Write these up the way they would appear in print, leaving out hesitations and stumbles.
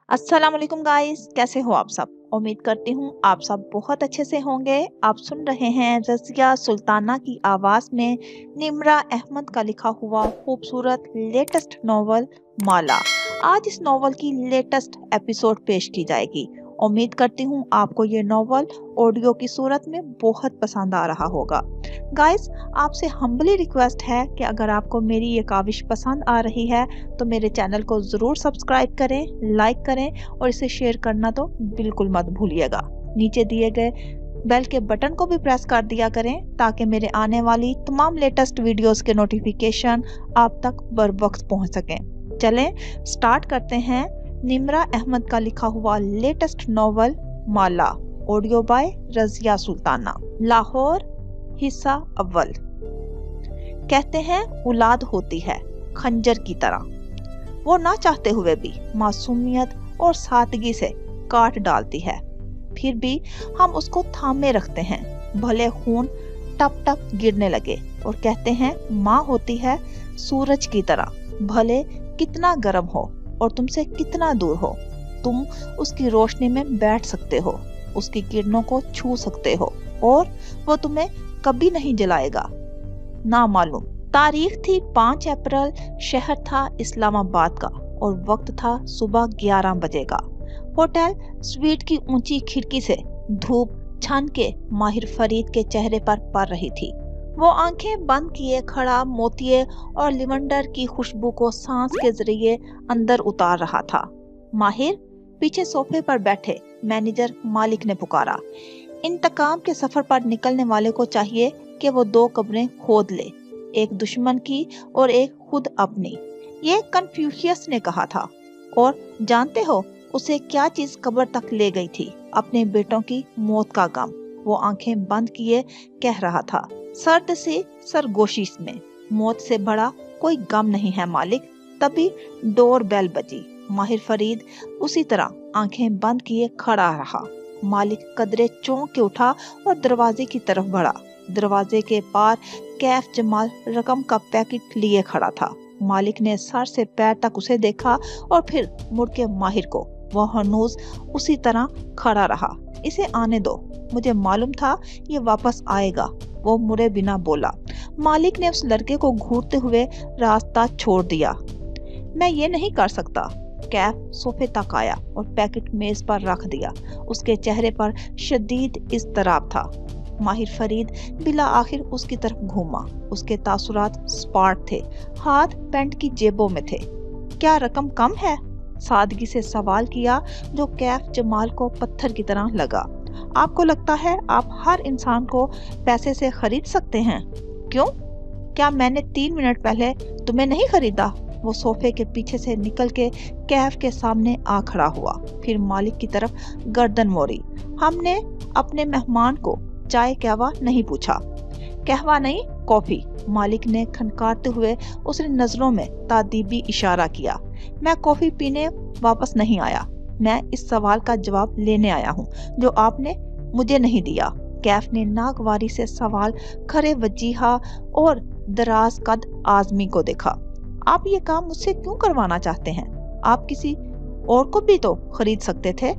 अस्सलाम वालेकुम गाइस, कैसे हो आप सब। उम्मीद करती हूँ आप सब बहुत अच्छे से होंगे। आप सुन रहे हैं रज़िया सुल्ताना की आवाज में निम्रा अहमद का लिखा हुआ खूबसूरत लेटेस्ट नॉवल माला। आज इस नॉवल की लेटेस्ट एपिसोड पेश की जाएगी। उम्मीद करती हूँ आपको ये नॉवल ऑडियो की सूरत में बहुत पसंद आ रहा होगा। गाइस, आपसे हम्बली रिक्वेस्ट है कि अगर आपको मेरी ये काविश पसंद आ रही है तो मेरे चैनल को ज़रूर सब्सक्राइब करें, लाइक करें और इसे शेयर करना तो बिल्कुल मत भूलिएगा। नीचे दिए गए बेल के बटन को भी प्रेस कर दिया करें ताकि मेरे आने वाली तमाम लेटेस्ट वीडियोस के नोटिफिकेशन आप तक बर वक्त पहुंच सकें। चलें स्टार्ट करते हैं निम्रा अहमद का लिखा हुआ लेटेस्ट नॉवल माला, ऑडियो बाय रज़िया सुल्ताना। लाहौर, हिस्सा अव्वल। कहते हैं औलाद होती है खंजर की तरह, वो ना चाहते हुए भी मासूमियत और सादगी से काट डालती है। फिर भी हम उसको थामे रखते हैं, भले खून टप टप गिरने लगे, और कहते हैं माँ होती है सूरज की तरह, भले कितना गर्म हो और तुमसे कितना दूर हो, तुम उसकी रोशनी में बैठ सकते हो, उसकी किरणों को छू सकते हो और वो तुम्हें कभी नहीं जलाएगा। ना मालूम तारीख थी 5 अप्रैल, शहर था इस्लामाबाद का और वक्त था सुबह 11 बजे का। होटल स्वीट की ऊंची खिड़की से धूप छन के माहिर फरीद के चेहरे पर पड़ रही थी। वो आंखें बंद किए खड़ा मोतिये और लिवंडर की खुशबू को सांस के जरिए अंदर उतार रहा था। माहिर, पीछे सोफे पर बैठे मैनेजर मालिक ने पुकारा। इंतकाम के सफर पर निकलने वाले को चाहिए कि वो 2 कब्रें खोद ले, एक दुश्मन की और एक खुद अपनी। ये कन्फ्यूशियस ने कहा था। और जानते हो उसे क्या चीज कब्र तक ले गई थी? अपने बेटों की मौत का गम। वो आंखें बंद किए कह रहा था, सर्द से सरगोशी में, मौत से बड़ा कोई गम नहीं है मालिक। तभी डोर बेल बजी। माहिर फरीद उसी तरह आंखें बंद किए खड़ा रहा। मालिक कदरे चौंक के उठा और दरवाजे की तरफ बढ़ा। दरवाजे के पार कैफ जमाल रकम का पैकेट लिए खड़ा था। मालिक ने सर से पैर तक उसे देखा और फिर मुड़ के माहिर को। वह हनूज उसी तरह खड़ा रहा। इसे आने दो, मुझे मालूम था ये वापस आएगा, वो मुड़े बिना बोला। मालिक ने उस लड़के को घूरते हुए रास्ता छोड़ दिया। मैं ये नहीं कर सकता। कैफ सोफे तक आया और पैकेट मेज पर रख दिया। उसके चेहरे पर शदीद इज़्तिराब था। माहिर फरीद बिला आखिर उसकी तरफ घूमा। उसके तासुरात स्पार्ट थे, हाथ पैंट की जेबों में थे। क्या रकम कम है? सादगी से सवाल किया, जो कैफ जमाल को पत्थर की तरह लगा। आपको लगता है आप हर इंसान को पैसे से खरीद सकते हैं? क्यों? क्या मैंने 3 मिनट पहले तुम्हें नहीं खरीदा? वो सोफे के पीछे से निकल के कैफ के सामने आ खड़ा हुआ, फिर मालिक की तरफ गर्दन मोड़ी। हमने अपने मेहमान को चाय कहवा नहीं पूछा। कहवा नहीं, कॉफी। मालिक ने खनकारते हुए उसने नजरों में तादीबी इशारा किया। मैं कॉफी पीने वापस नहीं आया, मैं इस सवाल का जवाब लेने आया हूँ जो आपने मुझे नहीं दिया। कैफ ने नागवारी से सवाल खरे वजीहा और दराज कद आदमी को देखा। आप ये काम मुझसे क्यों करवाना चाहते हैं? आप किसी और को भी तो खरीद सकते थे।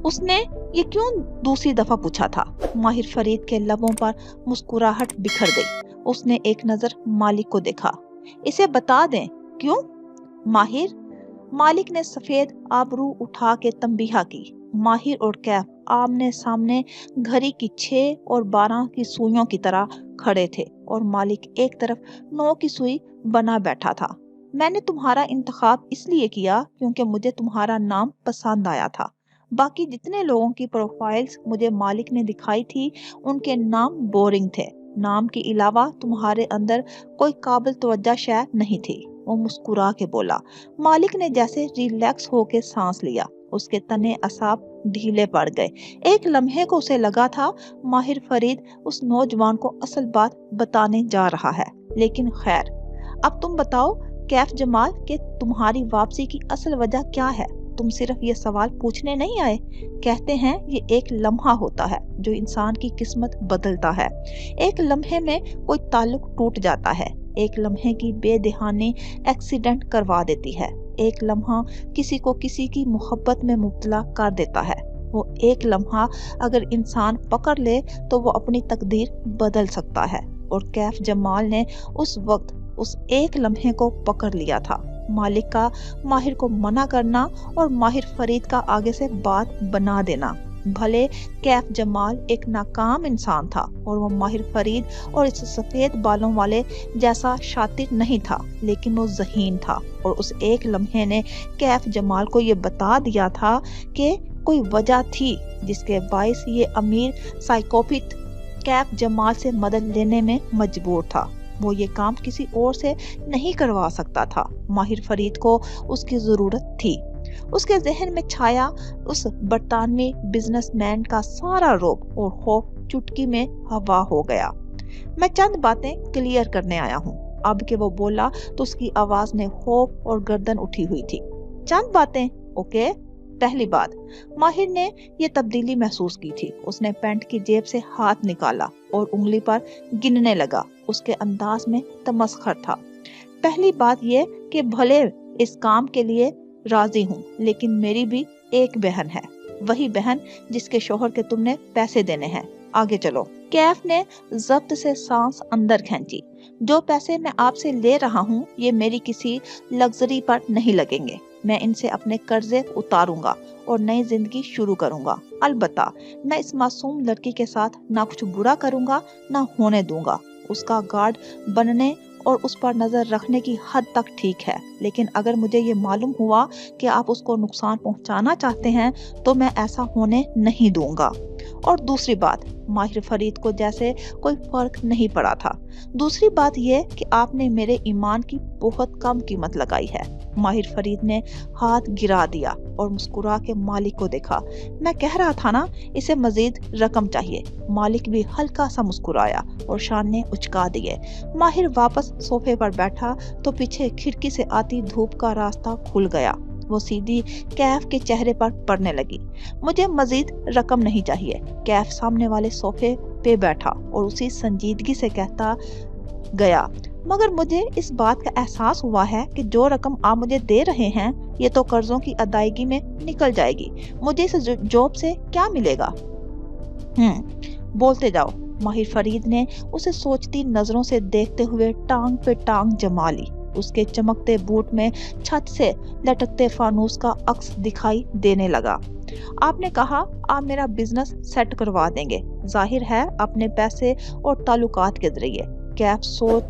उसने ये क्यों दूसरी दफा पूछा था। माहिर फरीद के लबों पर मुस्कुराहट बिखर गई। उसने एक नजर मालिक को देखा। इसे बता दें। क्यों? माहिर, मालिक ने सफेद आबरू उठा के तंबीहा की। माहिर और कैफ आमने सामने घड़ी की 6 और 12 की सुइयों की तरह खड़े थे और मालिक एक तरफ 9 की सुई बना बैठा था। मैंने तुम्हारा इंतखाब इसलिए किया क्योंकि मुझे तुम्हारा नाम पसंद आया था। बाकी जितने लोगों की प्रोफाइल्स मुझे मालिक ने दिखाई थी उनके नाम बोरिंग थे। नाम के अलावा तुम्हारे अंदर कोई काबिल तवज्जो शय नहीं थी। वो मुस्कुरा के बोला। मालिक ने जैसे रिलैक्स होके सांस लिया। उसके तने असाब ढीले पड़ गए। एक लम्हे को उसे लगा था माहिर फरीद उस नौजवान को असल बात बताने जा रहा है। लेकिन खैर, अब तुम बताओ कैफ जमाल कि तुम्हारी वापसी की असल वजह क्या है? तुम सिर्फ ये सवाल पूछने नहीं आए। कहते हैं ये एक लम्हा होता है जो इंसान की किस्मत बदलता है। एक लम्हे में कोई ताल्लुक टूट जाता है, एक लम्हे की बेदहानी एक्सीडेंट करवा देती है। ایک لمحہ کسی کو کسی کی محبت میں مبتلا کر دیتا ہے۔ وہ ایک لمحہ اگر انسان پکڑ لے تو وہ اپنی تقدیر بدل سکتا ہے، اور کیف جمال نے اس وقت اس ایک لمحے کو پکڑ لیا تھا۔ مالک کا ماہر کو منع کرنا اور ماہر فرید کا آگے سے بات بنا دینا۔ بھلے کیف جمال ایک ناکام انسان تھا اور وہ ماہر فرید اور اس سفید بالوں والے جیسا شاطر نہیں تھا، لیکن وہ ذہین تھا، اور اس ایک لمحے نے کیف جمال کو یہ بتا دیا تھا کہ کوئی وجہ تھی جس کے باعث یہ امیر سائیکوپیتھ کیف جمال سے مدد لینے میں مجبور تھا۔ وہ یہ کام کسی اور سے نہیں کروا سکتا تھا۔ ماہر فرید کو اس کی ضرورت تھی۔ اس کے ذہن میں چھایا اس برطانوی بزنس مین کا سارا رعب اور خوف چٹکی میں ہوا ہو گیا۔ میں چند باتیں کلیئر کرنے آیا ہوں۔ اب کہ وہ بولا تو اس کی آواز میں خوف اور گردن اٹھی ہوئی تھی۔ چند باتیں، اوکے؟ پہلی بات، ماہر نے یہ تبدیلی محسوس کی تھی۔ اس نے پینٹ کی جیب سے ہاتھ نکالا اور انگلی پر گننے لگا۔ اس کے انداز میں تمسخر تھا۔ پہلی بات یہ کہ بھلے اس کام کے لیے راضی ہوں، لیکن میری بھی ایک بہن ہے، وہی بہن جس کے شوہر کے تم نے پیسے دینے ہیں۔ آگے چلو۔ کیف نے ضبط سے سانس اندر کھینچی۔ جو پیسے میں آپ سے لے رہا ہوں یہ میری کسی لگژری پر نہیں لگیں گے۔ میں ان سے اپنے قرضے اتاروں گا اور نئی زندگی شروع کروں گا۔ البتہ میں اس معصوم لڑکی کے ساتھ نہ کچھ برا کروں گا نہ ہونے دوں گا۔ اس کا گارڈ بننے اور اس پر نظر رکھنے کی حد تک ٹھیک ہے، لیکن اگر مجھے یہ معلوم ہوا کہ آپ اس کو نقصان پہنچانا چاہتے ہیں تو میں ایسا ہونے نہیں دوں گا۔ اور دوسری بات، ماہر فرید کو جیسے کوئی فرق نہیں پڑا تھا۔ دوسری بات یہ کہ آپ نے میرے ایمان کی بہت کم قیمت لگائی ہے۔ ماہر فرید نے ہاتھ گرا دیا اور مسکرا کے مالک کو دیکھا۔ میں کہہ رہا تھا نا، اسے مزید رقم چاہیے۔ مالک بھی ہلکا سا مسکرایا اور شانے اچکا دیے۔ ماہر واپس صوفے پر بیٹھا تو پیچھے کھڑکی سے آتی دھوپ کا راستہ کھل گیا۔ وہ سیدھی کیف کے چہرے پر پڑنے لگی۔ مجھے مزید رقم نہیں چاہیے۔ کیف سامنے والے صوفے پہ بیٹھا اور اسی سنجیدگی سے کہتا گیا، مگر مجھے اس بات کا احساس ہوا ہے کہ جو رقم آپ مجھے دے رہے ہیں یہ تو قرضوں کی ادائیگی میں نکل جائے گی۔ مجھے اس جاب سے کیا ملے گا؟ بولتے جاؤ۔ ماہر فرید نے اسے سوچتی نظروں سے دیکھتے ہوئے ٹانگ پہ ٹانگ جما لی۔ اس کے چمکتے بوٹ میں چھت سے لٹکتے فانوس کا عکس دکھائی دینے لگا۔ آپ نے کہا آپ میرا بزنس سیٹ کروا دیں گے، ظاہر ہے اپنے پیسے اور تعلقات کے ذریعے۔ کیف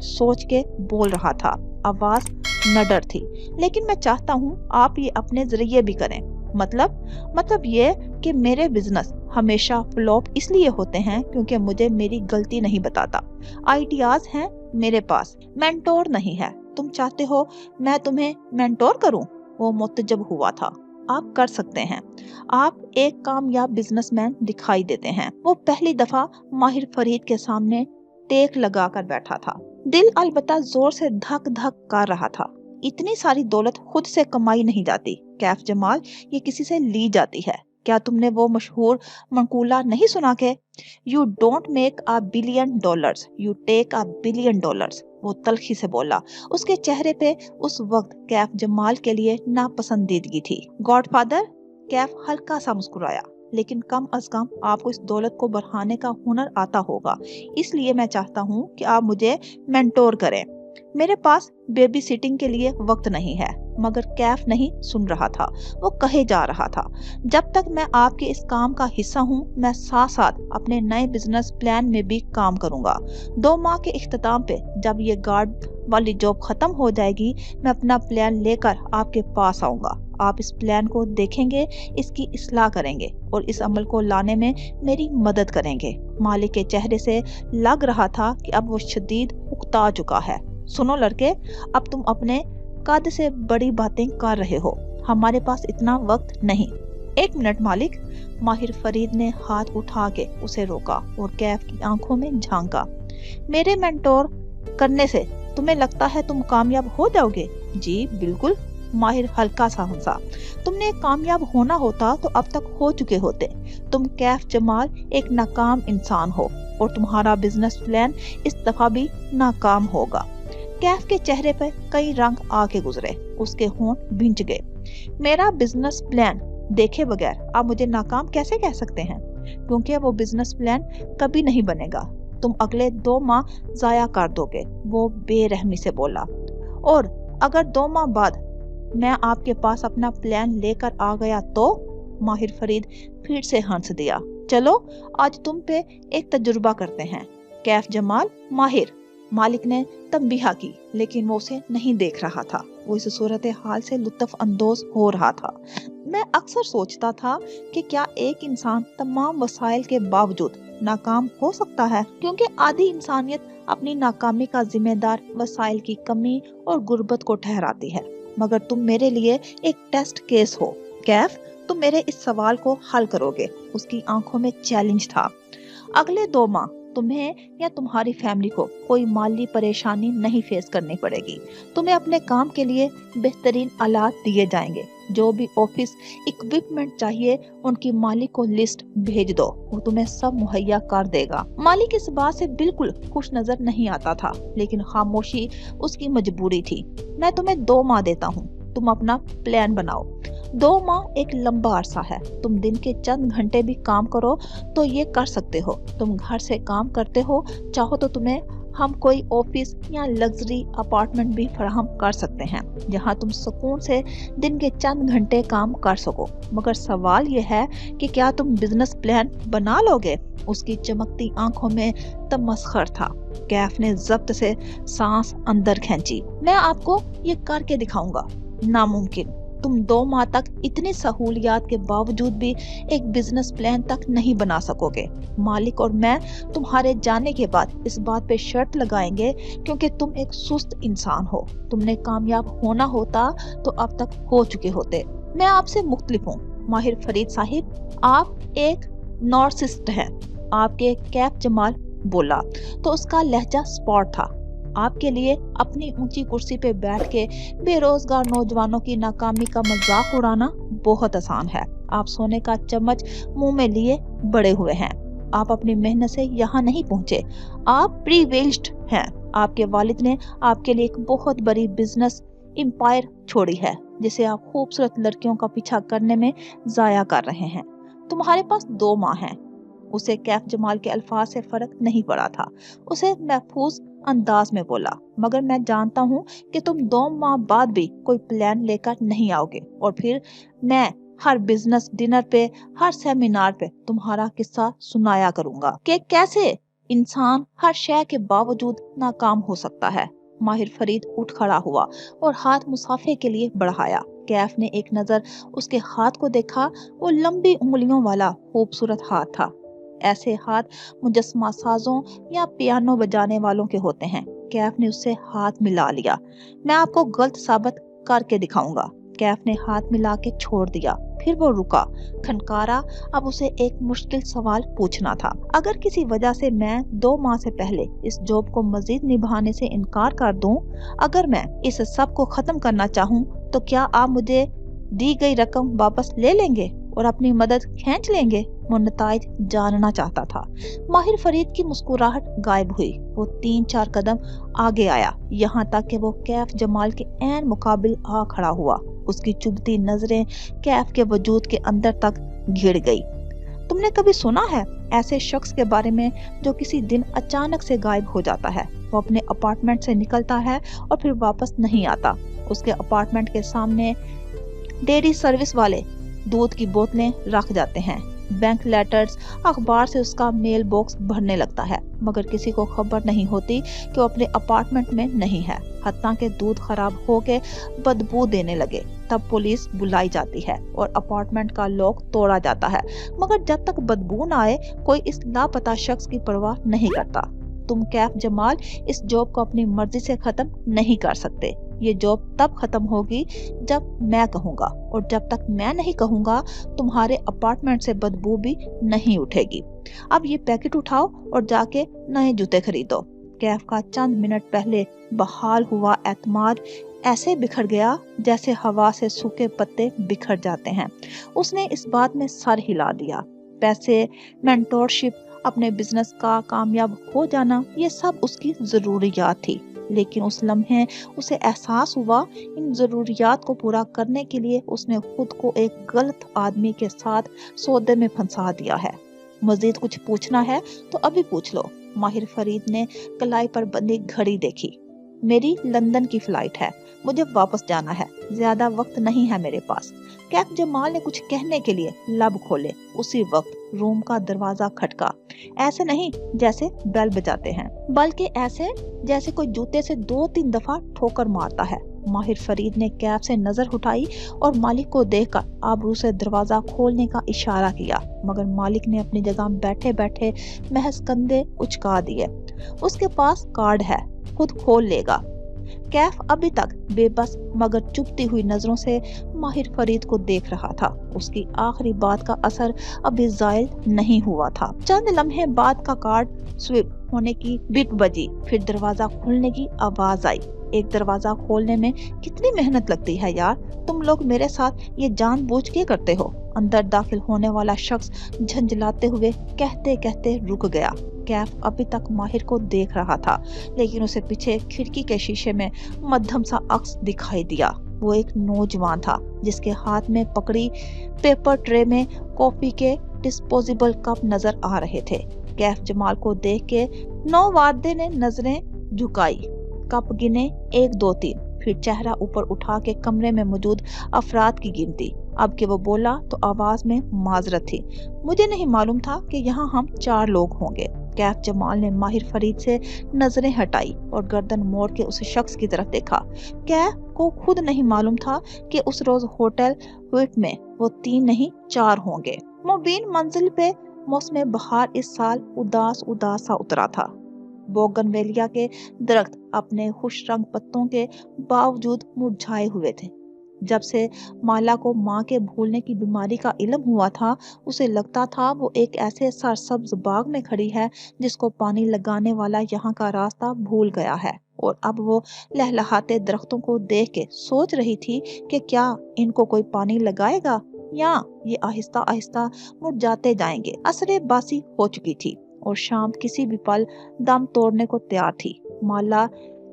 سوچ کے بول رہا تھا، آواز نڈر تھی۔ لیکن میں چاہتا ہوں آپ یہ اپنے ذریعے بھی کریں۔ مطلب یہ کہ میرے بزنس ہمیشہ فلوپ اس لیے ہوتے ہیں کیونکہ مجھے میری غلطی نہیں بتاتا۔ آئیڈیاز ہیں میرے پاس، مینٹور نہیں ہے۔ تم چاہتے ہو میں تمہیں مینٹور کروں؟ وہ متعجب ہوا تھا۔ آپ کر سکتے ہیں۔ آپ ایک کامیاب بزنس مین دکھائی دیتے ہیں۔ وہ پہلی دفعہ ماہر فرید کے سامنے ٹیک لگا کر بیٹھا تھا۔ دل البتہ زور سے دھک دھک کر رہا تھا۔ اتنی ساری دولت خود سے کمائی نہیں جاتی کیف جمال، یہ کسی سے لی جاتی ہے۔ کیا تم نے وہ مشہور مقولہ نہیں سنا کہ You don't make $1 billion, you take $1 billion؟ وہ تلخی سے بولا۔ اس کے چہرے پہ اس وقت کیف جمال کے لیے ناپسندیدگی تھی۔ God father? کیف ہلکا سا مسکرایا۔ لیکن کم از کم آپ کو اس دولت کو بڑھانے کا ہنر آتا ہوگا، اس لیے میں چاہتا ہوں کہ آپ مجھے مینٹور کریں۔ میرے پاس بیبی سیٹنگ کے لیے وقت نہیں ہے۔ مگر کیف نہیں سن رہا تھا، وہ کہے جا رہا تھا، جب تک میں آپ کے اس کام کا حصہ ہوں میں ساتھ ساتھ اپنے نئے بزنس پلان میں بھی کام کروں گا۔ 2 ماہ کے اختتام پہ جب یہ گارڈ والی جاب ختم ہو جائے گی میں اپنا پلان لے کر آپ کے پاس آؤں گا۔ آپ اس پلان کو دیکھیں گے، اس کی اصلاح کریں گے اور اس عمل کو لانے میں میری مدد کریں گے۔ مالک کے چہرے سے لگ رہا تھا کہ اب وہ شدید اکتا چکا ہے۔ سنو لڑکے، اب تم اپنے قد سے بڑی باتیں کر رہے ہو، ہمارے پاس اتنا وقت نہیں۔ 1 منٹ مالک۔ ماہر فرید نے ہاتھ اٹھا کے اسے روکا اور کیف کی آنکھوں میں جھانکا۔ میرے مینٹور کرنے سے تمہیں لگتا ہے تم کامیاب ہو جاؤ گے؟ جی بالکل۔ ماہر ہلکا سا ہنسا۔ تم نے کامیاب ہونا ہوتا تو اب تک ہو چکے ہوتے۔ تم کیف جمال ایک ناکام انسان ہو اور تمہارا بزنس پلان اس دفعہ بھی ناکام ہوگا۔ कैफ के चेहरे पर कई रंग आके गुजरे, उसके होंठ भींच गए। मेरा बिजनेस प्लान देखे बगैर आप मुझे नाकाम कैसे कह सकते हैं? क्योंकि वो बिजनेस प्लान कभी नहीं बनेगा। तुम अगले 2 माह जाया कर दोगे, वो बेरहमी से बोला। और अगर 2 माह बाद मैं आपके पास अपना प्लान लेकर आ गया तो? माहिर फरीद फिर से हंस दिया। चलो आज तुम पे एक तजुर्बा करते हैं। कैफ जमाल, माहिर। मालिक ने तंबीहा की, लेकिन वो उसे नहीं देख रहा था। वो इस सूरत हाल से लुत्फ अंदोज हो रहा था। मैं अक्सर सोचता था कि क्या एक इंसान तमाम वसाइल के बावजूद नाकाम हो सकता है, क्योंकि आधी इंसानियत अपनी नाकामी का जिम्मेदार वसाइल की कमी और गुर्बत को ठहराती है। मगर तुम मेरे लिए एक टेस्ट केस हो कैफ, तुम मेरे इस सवाल को हल करोगे। उसकी आंखों में चैलेंज था। अगले 2 माह तुम्हें या तुम्हारी फैमिली को कोई माली परेशानी नहीं फेस करनी पड़ेगी। तुम्हें अपने काम के लिए बेहतरीन आलात दिए जाएंगे। जो भी ऑफिस इक्विपमेंट चाहिए उनकी मालिक को लिस्ट भेज दो, वो तुम्हें सब मुहैया कर देगा। मालिक इस बात से बिल्कुल खुश नजर नहीं आता था, लेकिन खामोशी उसकी मजबूरी थी। मैं तुम्हें 2 माह देता हूँ, तुम अपना प्लान बनाओ। 2 माह एक लंबा अरसा है। तुम दिन के चंद घंटे भी काम करो तो ये कर सकते हो। तुम घर से काम करते हो, चाहो तो तुम्हें हम कोई ऑफिस या लग्जरी अपार्टमेंट भी फराहम कर सकते हैं, जहां तुम सुकून से दिन के चंद घंटे काम कर सको। मगर सवाल ये है कि क्या तुम बिजनेस प्लान बना लोगे? उसकी चमकती आंखों में तमस्खर था। कैफ ने जब्त से सांस अंदर खींची। मैं आपको ये करके दिखाऊंगा। नामुमकिन। तुम 2 माह तक इतनी सहूलियात के बावजूद भी एक बिजनेस प्लान तक नहीं बना सकोगे। मालिक और मैं तुम्हारे जाने के बाद इस बात पे शर्त लगाएंगे, क्योंकि तुम एक सुस्त इंसान हो। तुमने कामयाब होना होता तो अब तक हो चुके होते। मैं आपसे मुख्तलिफ हूँ माहिर फरीद साहिब, आप एक नार्सिसिस्ट हैं। आपके कैफ जमाल बोला तो उसका लहजा स्पॉट था। आपके लिए अपनी ऊंची कुर्सी पे बैठ के बेरोजगार नौजवानों की नाकामी का मजाक उड़ाना बहुत आसान है। आप सोने का चम्मच मुंह में लिए बड़े हुए हैं। आप अपनी मेहनत से यहाँ नहीं पहुँचे, आप प्रिविलेज्ड हैं। आपके वालिद ने आपके लिए एक बहुत बड़ी बिजनेस एम्पायर छोड़ी है, जिसे आप खूबसूरत लड़कियों का पीछा करने में जाया कर रहे हैं। तुम्हारे पास 2 माह हैं। उसे कैफ जमाल के अल्फाज से फर्क नहीं पड़ा था। उसे महफूज अंदाज में बोला, मगर मैं जानता हूँ कि तुम 2 माह बाद भी कोई प्लान लेकर नहीं आओगे, और फिर मैं हर बिजनेस डिनर पे, हर सेमिनार पे तुम्हारा किस्सा सुनाया करूंगा कि कैसे इंसान हर शय के बावजूद नाकाम हो सकता है। माहिर फरीद उठ खड़ा हुआ और हाथ मुसाफे के लिए बढ़ाया। कैफ ने एक नजर उसके हाथ को देखा। वो लंबी उंगलियों वाला खूबसूरत हाथ था। ऐसे हाथ मुजस्मा साजों या पियानो बजाने वालों के होते हैं। कैफ ने उससे हाथ मिला लिया। मैं आपको गलत साबित करके दिखाऊंगा। कैफ ने हाथ मिला के छोड़ दिया। फिर वो रुका, खनकारा। अब उसे एक मुश्किल सवाल पूछना था। अगर किसी वजह से मैं 2 माह से पहले इस जॉब को मजीद निभाने से इनकार कर दूं, अगर मैं इस सब को खत्म करना चाहूं, तो क्या आप मुझे दी गई रकम वापस ले लेंगे और अपनी मदद खींच लेंगे? वो नताइज जानना चाहता था। माहिर फरीद की मुस्कुराहट गायब हुई। वो 3-4 कदम आगे आया, यहाँ तक कि वो कैफ जमाल के ऐन मुकाबिल आ खड़ा हुआ। उसकी चुभती नजरें कैफ के वजूद के अंदर तक घिर गई। तुमने कभी सुना है ऐसे शख्स के बारे में जो किसी दिन अचानक से गायब हो जाता है? वो अपने अपार्टमेंट से निकलता है और फिर वापस नहीं आता। उसके अपार्टमेंट के सामने डेयरी सर्विस वाले दूध की बोतलें रख जाते हैं। बैंक लेटर्स, अखबार से उसका मेल बॉक्स भरने लगता है, मगर किसी को खबर नहीं होती कि वो अपने अपार्टमेंट में नहीं है। हत्ता के दूध खराब होके बदबू देने लगे, तब पुलिस बुलाई जाती है और अपार्टमेंट का लॉक तोड़ा जाता है, मगर जब तक बदबू न आए कोई इस लापता शख्स की परवाह नहीं करता। तुम कैफ जमाल इस जॉब को अपनी मर्जी से खत्म नहीं कर सकते। ये जॉब तब खत्म होगी जब मैं कहूँगा, और जब तक मैं नहीं कहूँगा तुम्हारे अपार्टमेंट से बदबू भी नहीं उठेगी। अब ये पैकेट उठाओ और जाके नए जूते खरीदो। कैफ का चंद मिनट पहले बहाल हुआ एतमाद ऐसे बिखर गया जैसे हवा से सूखे पत्ते बिखर जाते हैं। उसने इस बात में सर हिला दिया। पैसे, मेंटोरशिप, अपने बिजनेस का कामयाब हो जाना, ये सब उसकी जरूरियात थी। لیکن اس لمحے اسے احساس ہوا ان ضروریات کو پورا کرنے کے لیے اس نے خود کو ایک غلط آدمی کے ساتھ سودے میں پھنسا دیا ہے۔ مزید کچھ پوچھنا ہے تو ابھی پوچھ لو۔ ماہر فرید نے کلائی پر بندی گھڑی دیکھی۔ میری لندن کی فلائٹ ہے، مجھے واپس جانا ہے، زیادہ وقت نہیں ہے میرے پاس۔ کیف جمال نے کچھ کہنے کے لیے لب کھولے، اسی وقت روم کا دروازہ کھٹکا۔ ایسے نہیں جیسے بیل بجاتے ہیں، بلکہ ایسے جیسے کوئی جوتے سے 2-3 دفعہ ٹھوکر مارتا ہے۔ ماہر فرید نے کیف سے نظر اٹھائی اور مالک کو دیکھ کر آبرو سے دروازہ کھولنے کا اشارہ کیا، مگر مالک نے اپنی جگہ بیٹھے بیٹھے محض کندھے اچکا دیے۔ اس کے پاس کارڈ ہے، خود کھول لے گا۔ کیف ابھی تک بے بس مگر چبھتی ہوئی نظروں سے ماہر فرید کو دیکھ رہا تھا۔ اس کی آخری بات کا اثر ابھی زائل نہیں ہوا تھا۔ چند لمحے بعد کا کارڈ سوئپ ہونے کی بیپ بجی، پھر دروازہ کھلنے کی آواز آئی۔ ایک دروازہ کھولنے میں کتنی محنت لگتی ہے یار، تم لوگ میرے ساتھ یہ جان بوجھ کے کرتے ہو۔ اندر داخل ہونے والا شخص جھنجھلاتے ہوئے کہتے کہتے رک گیا۔ کیف ابھی تک ماہر کو دیکھ رہا تھا، لیکن اسے پیچھے کھڑکی کے شیشے میں مدھم سا عکس دکھائی دیا۔ وہ ایک نوجوان تھا جس کے ہاتھ میں پکڑی پیپر ٹرے میں کافی کے ڈسپوزیبل کپ نظر آ رہے تھے۔ کیف جمال کو دیکھ کے نووادے نے نظریں جھکائی، کپ گنے 1 2 3، پھر چہرہ اوپر اٹھا کے کمرے میں موجود افراد کی گنتی۔ اب کہ وہ بولا تو آواز میں معذرت تھی۔ مجھے نہیں معلوم تھا کہ یہاں ہم 4 لوگ ہوں گے۔ کیف جمال نے ماہر فرید سے نظریں ہٹائی اور گردن موڑ کے اس شخص کی طرف دیکھا۔ کیف کو خود نہیں معلوم تھا کہ اس روز ہوٹل ویٹ میں وہ 3 نہیں 4 ہوں گے۔ مبین منزل پہ موسم بہار اس سال اداس سا اترا تھا۔ بوگن ویلیا کے درخت اپنے خوش رنگ پتوں کے باوجود مرجھائے ہوئے تھے۔ جب سے مالا کو ماں کے بھولنے کی بیماری کا علم ہوا تھا، اسے لگتا تھا وہ ایک ایسے سرسبز باغ میں کھڑی ہے جس کو پانی لگانے والا یہاں کا راستہ بھول گیا ہے، اور اب وہ لہلہاتے درختوں کو دیکھ کے سوچ رہی تھی کہ کیا ان کو کوئی پانی لگائے گا یا یہ آہستہ آہستہ مرجھاتے جائیں گے۔ عصر باسی ہو چکی تھی اور شام کسی بھی پل دم توڑنے کو تیار تھی۔ مالا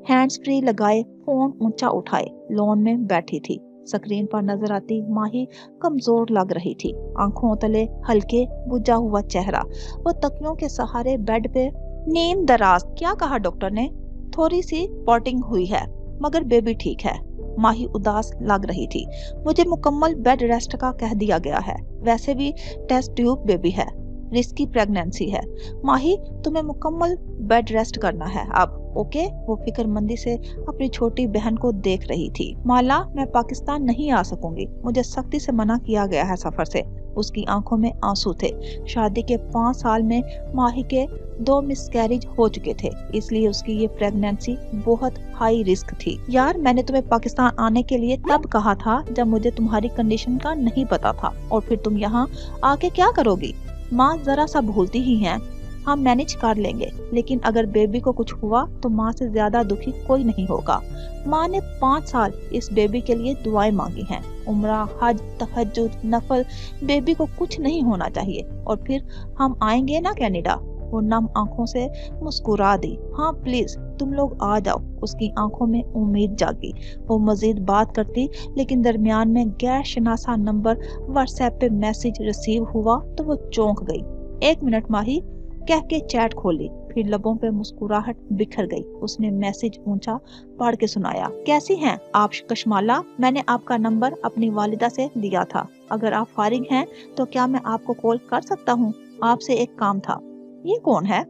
ہینڈز فری لگائے فون اونچا اٹھائے لون میں بیٹھی تھی۔ سکرین پر نظر آتی ماہی کمزور لگ رہی تھی، آنکھوں تلے ہلکے بجھا ہوا چہرہ، وہ تکیوں کے سہارے بیڈ پہ نیند دراز۔ کیا کہا ڈاکٹر نے؟ تھوڑی سی پوٹنگ ہوئی ہے مگر بیبی ٹھیک ہے۔ ماہی اداس لگ رہی تھی۔ مجھے مکمل بیڈ ریسٹ کا کہہ دیا گیا ہے، ویسے بھی ٹیسٹ ٹیوب بیبی ہے، رسکی پریگنینسی ہے۔ ماہی تمہیں مکمل بیڈ ریسٹ کرنا ہے اب، اوکے؟ وہ فکر مندی سے اپنی چھوٹی بہن کو دیکھ رہی تھی۔ مالا میں پاکستان نہیں آ سکوں گی، مجھے سختی سے منع کیا گیا ہے سفر سے۔ اس کی آنکھوں میں آنسو تھے۔ شادی کے 5 سال میں ماہی کے 2 مس کیریج ہو چکے تھے، اس لیے اس کی یہ پریگنینسی بہت ہائی رسک تھی۔ یار میں نے تمہیں پاکستان آنے کے لیے تب کہا تھا جب مجھے تمہاری کنڈیشن کا نہیں پتا تھا، اور پھر تم یہاں آ کے کیا کرو گی؟ ماں ذرا سا بھولتی ہی ہیں، ہم مینج کر لیں گے، لیکن اگر بیبی کو کچھ ہوا تو ماں سے زیادہ دکھی کوئی نہیں ہوگا۔ ماں نے 5 سال اس بیبی کے لیے دعائیں مانگی ہیں، عمرہ، حج، تہجد، نفل، بیبی کو کچھ نہیں ہونا چاہیے، اور پھر ہم آئیں گے نا کینیڈا۔ وہ نم آنکھوں سے مسکرا دی۔ ہاں پلیز تم لوگ آ جاؤ۔ اس کی آنکھوں میں امید جاگی۔ وہ مزید بات کرتی، لیکن درمیان میں غیر شناسا نمبر واٹس ایپ پہ میسج ریسیو ہوا تو وہ چونک گئی۔ 1 منٹ ماہی کہہ کے چیٹ کھولی، پھر لبوں پہ مسکراہٹ بکھر گئی۔ اس نے میسج اونچا پڑھ کے سنایا۔ کیسی ہیں آپ کشمالا؟ میں نے آپ کا نمبر اپنی والدہ سے لیا تھا، اگر آپ فارغ ہیں تو کیا میں آپ کو کال کر سکتا ہوں؟ آپ سے ایک کام تھا۔ یہ کون ہے؟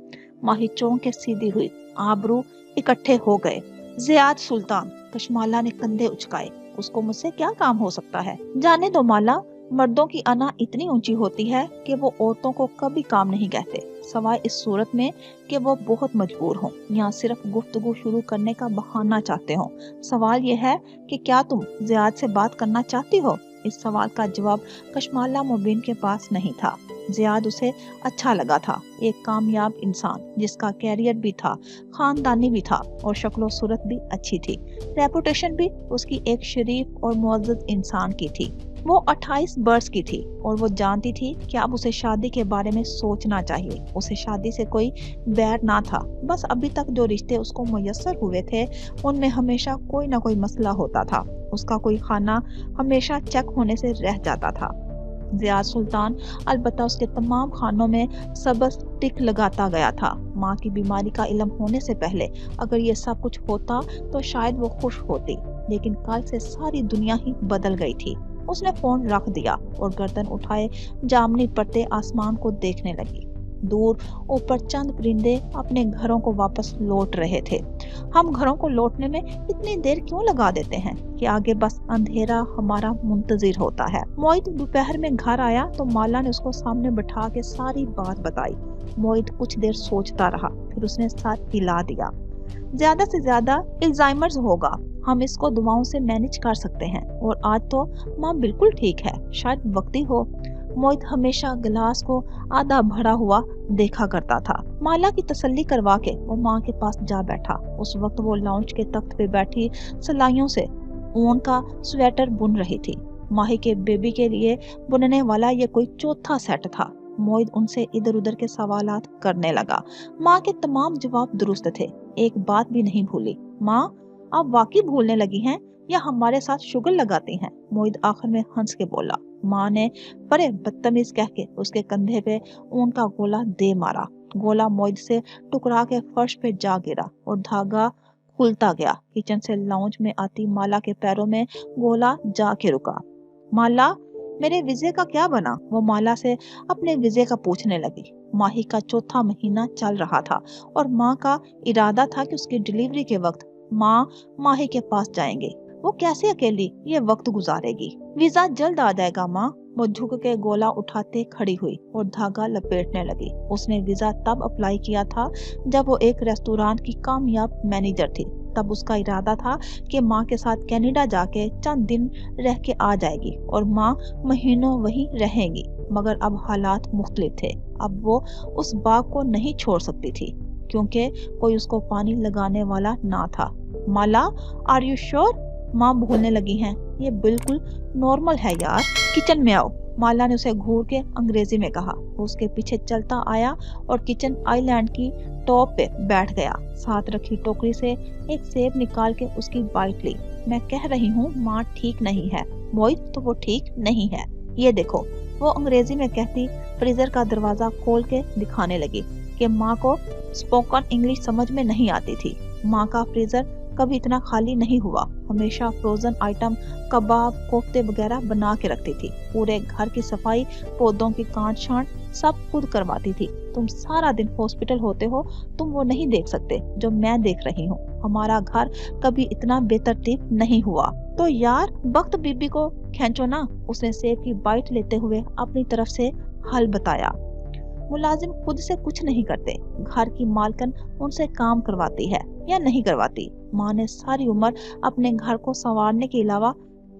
ماہی چونک کے سیدھی ہوئی، آبرو اکٹھے ہو گئے۔ زیاد سلطان۔ کشمالا نے کندھے اچکائے۔ اس کو مجھ سے کیا کام ہو سکتا ہے؟ جانے دو مالا، مردوں کی انا اتنی اونچی ہوتی ہے کہ وہ عورتوں کو کبھی کام نہیں کہتے، سوائے اس صورت میں کہ وہ بہت مجبور ہوں یا صرف گفتگو شروع کرنے کا بہانہ چاہتے ہوں۔ سوال یہ ہے کہ کیا تم زیاد سے بات کرنا چاہتی ہو؟ اس سوال کا جواب کشمالا مبین کے پاس نہیں تھا۔ زیاد اسے اچھا لگا تھا، ایک کامیاب انسان جس کا کیریئر بھی تھا، خاندانی بھی تھا، اور شکل و صورت بھی اچھی تھی۔ ریپوٹیشن بھی اس کی ایک شریف اور معزز انسان کی تھی۔ वो 28 वर्ष की थी और वो जानती थी कि अब उसे शादी के बारे में सोचना चाहिए। उसे शादी से कोई बैर ना था, बस अभी तक जो रिश्ते उसको मुयस्सर हुए थे उनमें हमेशा कोई ना कोई मसला होता था। उसका कोई खाना हमेशा चेक होने से रह जाता था। ज़ियाद सुल्तान अलबत्ता उसके तमाम खानों में सबस टिक लगाता गया था। माँ की बीमारी का इल्म होने से पहले अगर ये सब कुछ होता तो शायद वो खुश होती, लेकिन कल से सारी दुनिया ही बदल गई थी। उसने फोन रख दिया और गर्दन उठाए जामनी पड़ते आसमान को देखने लगी। दूर ऊपर चंद परिंदे अपने घरों को वापस लौट रहे थे। हम घरों को लौटने में इतनी देर क्यों लगा देते हैं कि आगे बस अंधेरा हमारा मुंतजिर होता है। मोहित दोपहर में घर आया तो माला ने उसको सामने बैठा के सारी बात बताई। मोहित कुछ देर सोचता रहा, फिर उसने सर हिला दिया। ज्यादा से ज्यादा अल्जाइमर्स होगा, हम इसको दवाओं से मैनेज कर सकते हैं, और आज तो माँ बिल्कुल ठीक है, शायद वक्ती हो। मोहित हमेशा गिलास को आधा भरा हुआ देखा करता था। माला की तसल्ली करवा के वो माँ के पास जा बैठा। उस वक्त वो लाउंज के तख्त पे बैठी सिलाइयों से ऊन का स्वेटर बुन रही थी। माही के बेबी के लिए बुनने वाला ये कोई चौथा सेट था। मोहित उनसे इधर उधर के सवालात करने लगा। माँ के तमाम जवाब दुरुस्त थे, एक बात भी नहीं भूली। माँ, आप वाकई भूलने लगी हैं या हमारे साथ शुगर लगाती हैं? मोहित आखिर में हंस के बोला। माँ ने बड़े बदतमीज कह के उसके कंधे पे ऊन का गोला दे मारा। गोला मोहित से टुकरा के फर्श पे जा गिरा और धागा खुलता गया। किचन से लाउंज में आती माला के पैरों में गोला जाके रुका। माला, मेरे वीजे का क्या बना? वो माला से अपने वीजे का पूछने लगी। माही का चौथा महीना चल रहा था और माँ का इरादा था कि उसकी डिलीवरी के वक्त माँ माही के पास जाएंगे। वो कैसे अकेली ये वक्त गुजारेगी? वीजा जल्द आ जाएगा माँ। वो झुक के गोला उठाते खड़ी हुई और धागा लपेटने लगी। उसने वीजा तब अप्लाई किया था जब वो एक रेस्टोरेंट की कामयाब मैनेजर थी। तब उसका इरादा था कि माँ के साथ कनाडा जाके चंद दिन रह के आ जाएगी और माँ महीनों वहीं रहेंगी। मगर अब हालात मुख्तलिफ थे। अब वो उस बाग को नहीं छोड़ सकती थी क्योंकि कोई उसको पानी लगाने वाला ना था। माला, आर यू श्योर? माँ बोलने लगी हैं, ये बिल्कुल नॉर्मल है यार, किचन में आओ। माला ने उसे घूर के अंग्रेजी में कहा। वो उसके पीछे चलता आया और किचन आइलैंड की टॉप पे बैठ गया। साथ रखी टोकरी से एक सेब निकाल के उसकी बाइट ली। मैं कह रही हूँ माँ ठीक नहीं है। मोहित, तो वो ठीक नहीं है, ये देखो। वो अंग्रेजी में कहती फ्रीजर का दरवाजा खोल के दिखाने लगी कि माँ को स्पोकन इंग्लिश समझ में नहीं आती थी। माँ का फ्रीजर कभी इतना खाली नहीं हुआ। हमेशा फ्रोजन आइटम, कबाब, कोफ्ते वगैरह बना के रखती थी। पूरे घर की सफाई, पौधों की काट छांट सब खुद करवाती थी। तुम सारा दिन हॉस्पिटल होते हो, तुम वो नहीं देख सकते जो मैं देख रही हूँ। हमारा घर कभी इतना बेतरतीब नहीं हुआ। तो यार वक्त बीबी को खींचो ना। उसने सेब की बाइट लेते हुए अपनी तरफ से हल बताया। मुलाजिम खुद से कुछ नहीं करते, घर की मालकन उनसे काम करवाती है या नहीं करवाती। माँ ने सारी उम्र अपने घर को संवारने के अलावा